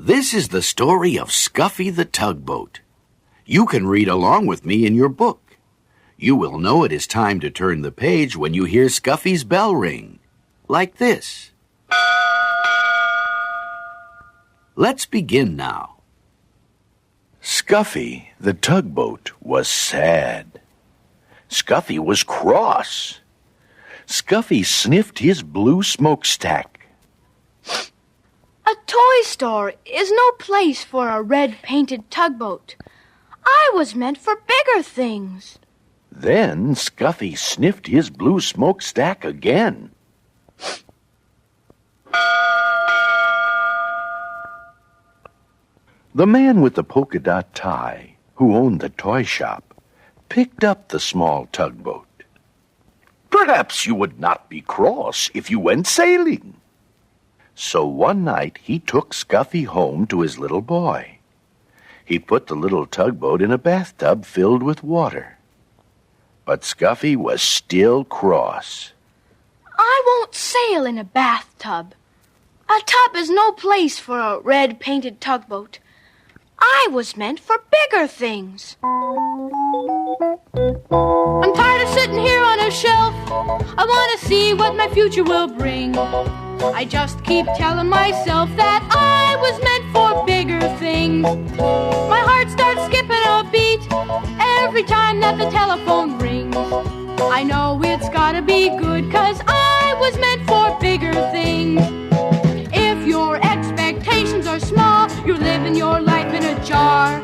This is the story of Scuffy the Tugboat. You can read along with me in your book. You will know it is time to turn the page when you hear Scuffy's bell ring, like this. Let's begin now. Scuffy the Tugboat was sad. Scuffy was cross. Scuffy sniffed his blue smokestack. A toy store is no place for a red-painted tugboat. I was meant for bigger things. Then Scuffy sniffed his blue smokestack again. The man with the polka dot tie, who owned the toy shop, picked up the small tugboat. Perhaps you would not be cross if you went sailing. So one night he took Scuffy home to his little boy. He put the little tugboat in a bathtub filled with water. But Scuffy was still cross. I won't sail in a bathtub. A tub is no place for a red-painted tugboat. I was meant for bigger things. I'm tired of sitting here on a shelf. I want to see what my future will bring. I just keep telling myself that I was meant for bigger things. My heart starts skipping a beat every time that the telephone rings. I know it's gotta be good, 'cause I was meant for bigger things. If your expectations are small, you're living your life in a jar.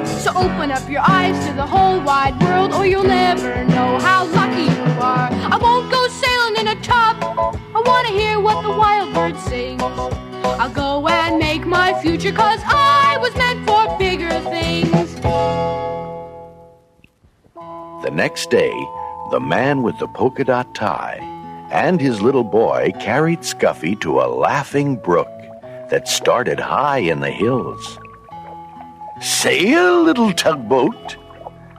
So open up your eyes to the whole wide world, or you'll never know how lucky you are. I won't go sailing in a tub. I want to hear what the wild bird sings. I'll go and make my future, 'cause I was meant for bigger things. The next day, the man with the polka dot tie and his little boy carried Scuffy to a laughing brook that started high in the hills. "Sail, little tugboat,"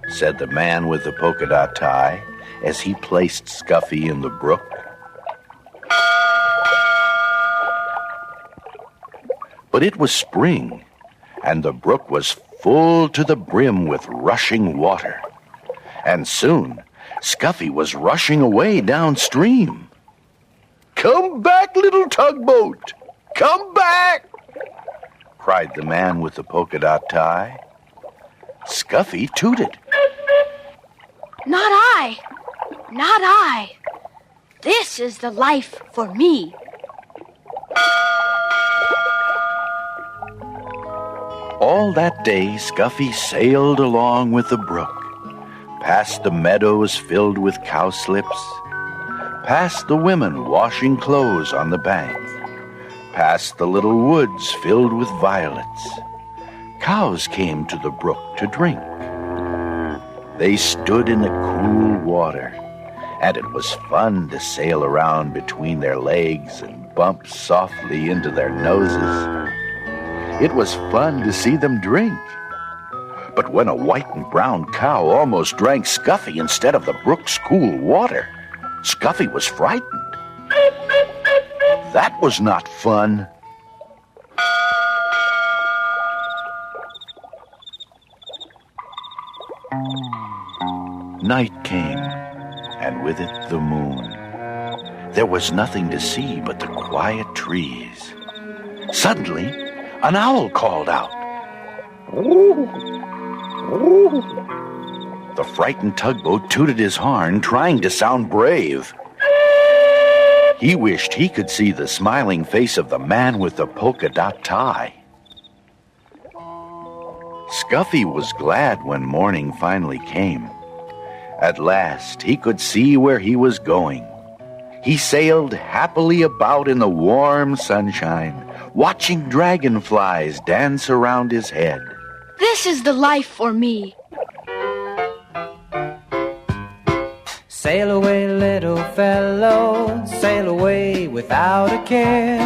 said the man with the polka dot tie as he placed Scuffy in the brook. But it was spring, and the brook was full to the brim with rushing water. And soon, Scuffy was rushing away downstream. "Come back, little tugboat! Come back!" cried the man with the polka dot tie. Scuffy tooted. Not I. Not I. This is the life for me. All that day, Scuffy sailed along with the brook, past the meadows filled with cowslips, past the women washing clothes on the bank, past the little woods filled with violets. Cows came to the brook to drink. They stood in the cool water, and it was fun to sail around between their legs and bump softly into their noses. It was fun to see them drink. But when a white and brown cow almost drank Scuffy instead of the brook's cool water, Scuffy was frightened. That was not fun. Night came, and with it the moon. There was nothing to see but the quiet trees. Suddenly, an owl called out. The frightened tugboat tooted his horn, trying to sound brave. He wished he could see the smiling face of the man with the polka dot tie. Scuffy was glad when morning finally came. At last he could see where he was going. He sailed happily about in the warm sunshine, watching dragonflies dance around his head. This is the life for me. Sail away, little fellow, sail away without a care.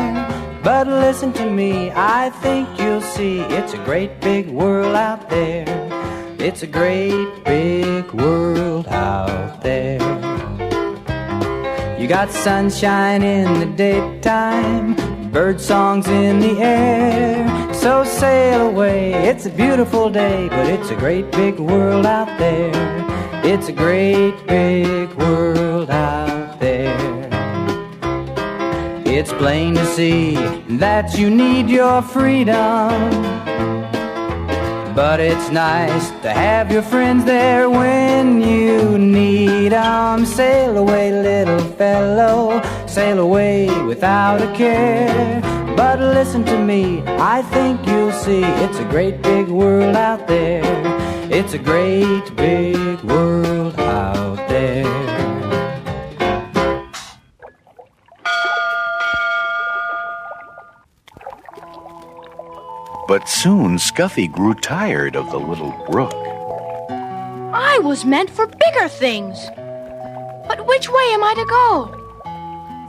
But listen to me, I think you'll see it's a great big world out there. It's a great big world out there. You got sunshine in the daytime, bird songs in the air. So sail away. It's a beautiful day, but it's a great big world out there. It's a great big world out there. It's plain to see that you need your freedom, but it's nice to have your friends there when you need 'em. Sail away, little fellow, sail away without a care. But listen to me, I think you'll see it's a great big world out there. It's a great big world out there. But soon Scuffy grew tired of the little brook. I was meant for bigger things. But which way am I to go?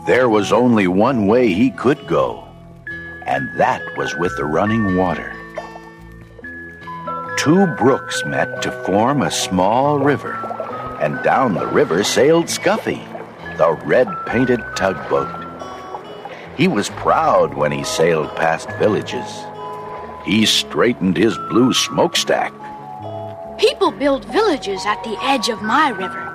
There was only one way he could go, and that was with the running water. Two brooks met to form a small river, and down the river sailed Scuffy, the red-painted tugboat. He was proud when he sailed past villages. He straightened his blue smokestack. People build villages at the edge of my river.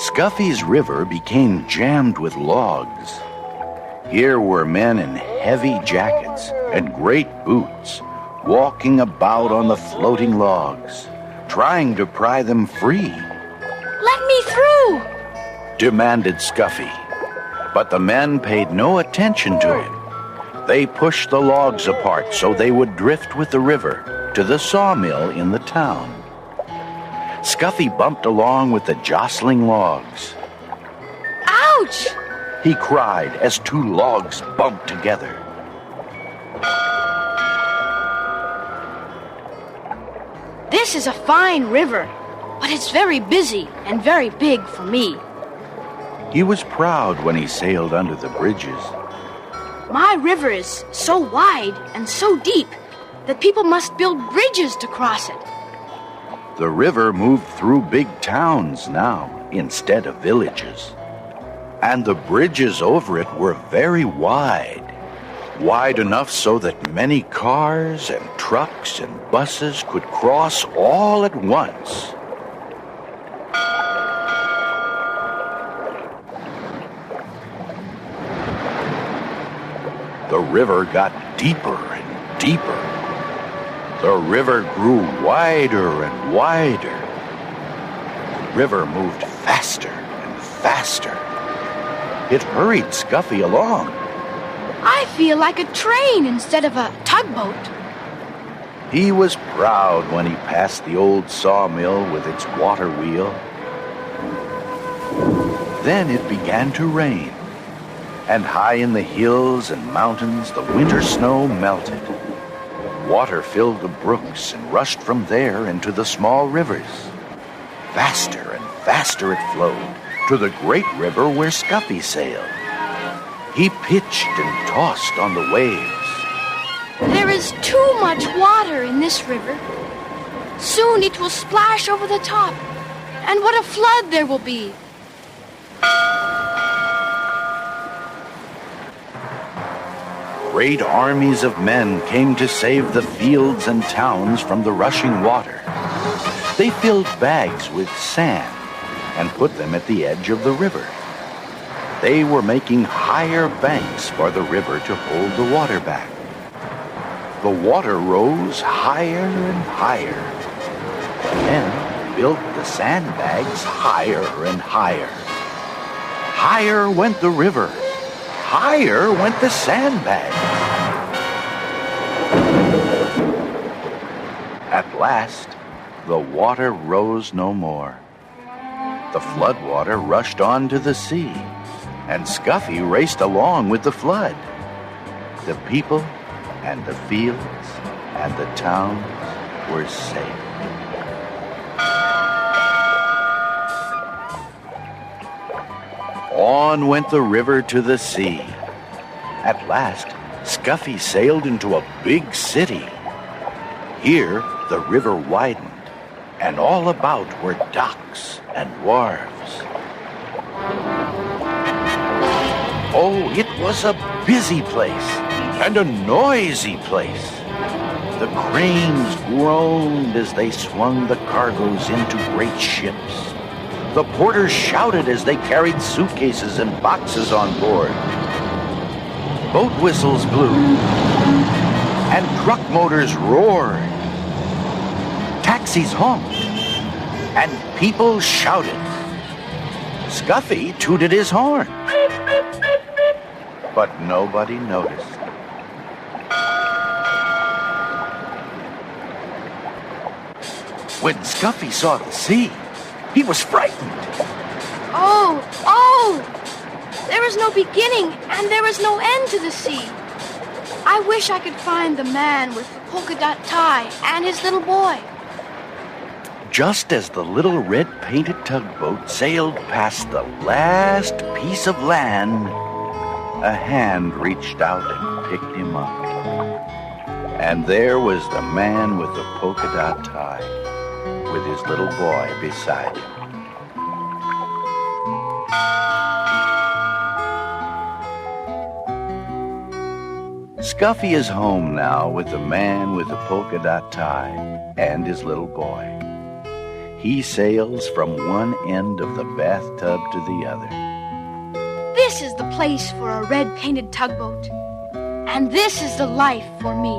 Scuffy's river became jammed with logs. Here were men in heavy jackets and great boots, walking about on the floating logs, trying to pry them free. Let me through! Demanded Scuffy. But the men paid no attention to him. They pushed the logs apart so they would drift with the river to the sawmill in the town. Scuffy bumped along with the jostling logs. Ouch! He cried as two logs bumped together. This is a fine river, but it's very busy and very big for me. He was proud when he sailed under the bridges. My river is so wide and so deep that people must build bridges to cross it. The river moved through big towns now instead of villages. And the bridges over it were very wide. Wide enough so that many cars and trucks and buses could cross all at once. The river got deeper and deeper. The river grew wider and wider. The river moved faster and faster. It hurried Scuffy along. I feel like a train instead of a tugboat. He was proud when he passed the old sawmill with its water wheel. Then it began to rain, and high in the hills and mountains the winter snow melted. Water filled the brooks and rushed from there into the small rivers. Faster and faster it flowed to the great river where Scuffy sailed. He pitched and tossed on the waves. There is too much water in this river. Soon it will splash over the top, and what a flood there will be. Great armies of men came to save the fields and towns from the rushing water. They filled bags with sand and put them at the edge of the river. They were making higher banks for the river to hold the water back. The water rose higher and higher. The men built the sandbags higher and higher. Higher went the river. Higher went the sandbag. At last, the water rose no more. The floodwater rushed on to the sea, and Scuffy raced along with the flood. The people and the fields and the towns were safe. On went the river to the sea. At last, Scuffy sailed into a big city. Here, the river widened, and all about were docks and wharves. Oh, it was a busy place and a noisy place. The cranes groaned as they swung the cargoes into great ships. The porters shouted as they carried suitcases and boxes on board. Boat whistles blew, and truck motors roared. Taxis honked, and people shouted. Scuffy tooted his horn, but nobody noticed. When Scuffy saw the sea, he was frightened. Oh! There is no beginning and there is no end to the sea. I wish I could find the man with the polka dot tie and his little boy. Just as the little red painted tugboat sailed past the last piece of land, a hand reached out and picked him up. And there was the man with the polka dot tie, with his little boy beside him. Scuffy is home now with the man with the polka dot tie and his little boy. He sails from one end of the bathtub to the other. This is the place for a red-painted tugboat. And this is the life for me.